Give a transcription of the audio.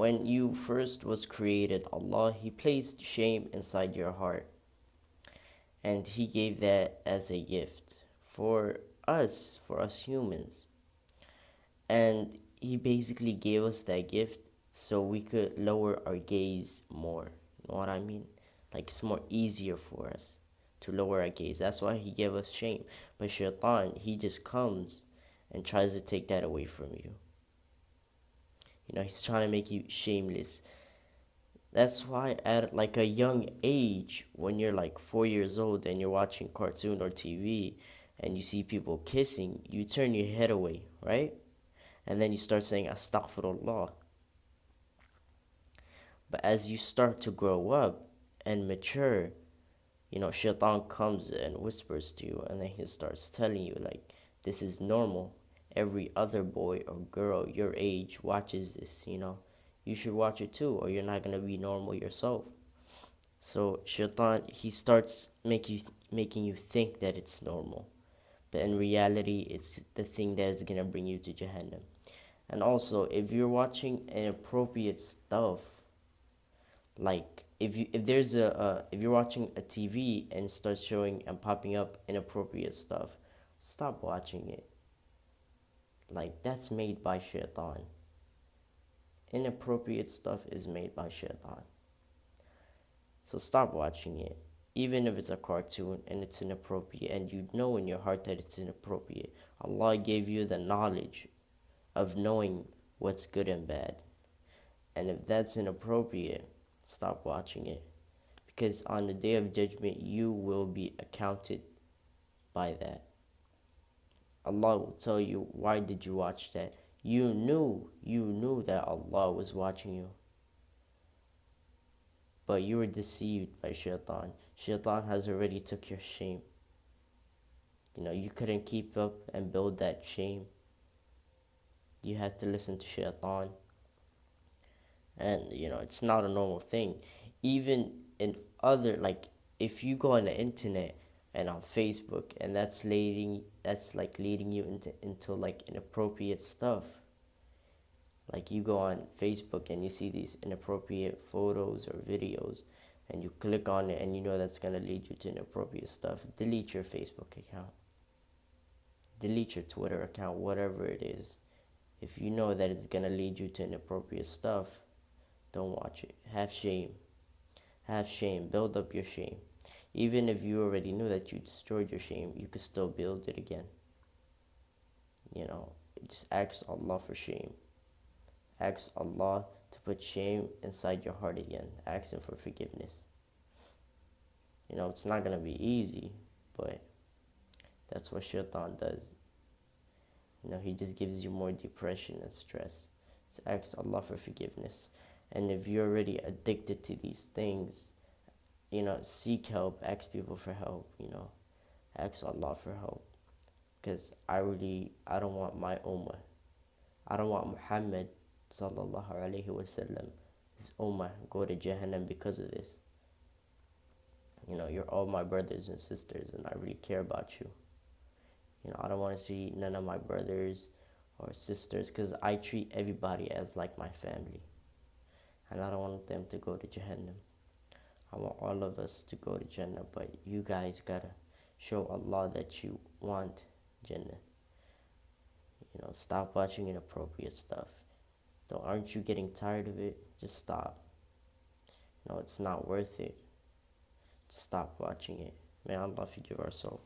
when you first was created, Allah, He placed shame inside your heart. And He gave that as a gift for us humans. And He basically gave us that gift so we could lower our gaze more. You know what I mean? Like it's more easier for us to lower our gaze. That's why He gave us shame. But Shaitan, he just comes and tries to take that away from you. You know, he's trying to make you shameless. That's why at like a young age, when you're like 4 years old and you're watching cartoon or TV and you see people kissing, you turn your head away, right? And then you start saying astaghfirullah. But as you start to grow up and mature, you know, shaitan comes and whispers to you, and then he starts telling you like, this is normal. Every other boy or girl your age watches this, you know. You should watch it too, or you're not gonna be normal yourself. So shaitan, he starts making you think that it's normal, but in reality, it's the thing that is gonna bring you to Jahannam. And also, if you're watching inappropriate stuff, like if you're watching a TV and it starts showing and popping up inappropriate stuff, stop watching it. Like that's made by shaitan. Inappropriate stuff is made by shaitan. So stop watching it. Even if it's a cartoon and it's inappropriate and you know in your heart that it's inappropriate, Allah gave you the knowledge of knowing what's good and bad. And if that's inappropriate, stop watching it. Because on the day of judgment, you will be accounted by that. Allah will tell you, why did you watch that? You knew that Allah was watching you. But you were deceived by shaitan. Shaitan has already took your shame. You know, you couldn't keep up and build that shame. You had to listen to shaitan. And, you know, it's not a normal thing. Even in other, like, if you go on the internet and on Facebook and that's like leading you into like inappropriate stuff. Like you go on Facebook and you see these inappropriate photos or videos and you click on it and you know that's going to lead you to inappropriate stuff. Delete your Facebook account. Delete your Twitter account, whatever it is. If you know that it's going to lead you to inappropriate stuff, don't watch it. Have shame. Have shame. Build up your shame. Even if you already knew that you destroyed your shame, you could still build it again. You know, just ask Allah for shame. Ask Allah to put shame inside your heart again. Ask Him for forgiveness. You know, it's not going to be easy, but that's what shaitan does. You know, he just gives you more depression and stress. So ask Allah for forgiveness. And if you're already addicted to these things, you know, seek help. Ask people for help, you know. Ask Allah for help. Because I don't want my ummah. I don't want Muhammad sallallahu alaihi wasallam, his ummah, go to Jahannam because of this. You know, you're all my brothers and sisters and I really care about you. You know, I don't want to see none of my brothers or sisters because I treat everybody as like my family. And I don't want them to go to Jahannam. I want all of us to go to Jannah, but you guys gotta show Allah that you want Jannah. You know, stop watching inappropriate stuff. Aren't you getting tired of it? Just stop. No, it's not worth it. Just stop watching it. May Allah forgive our soul.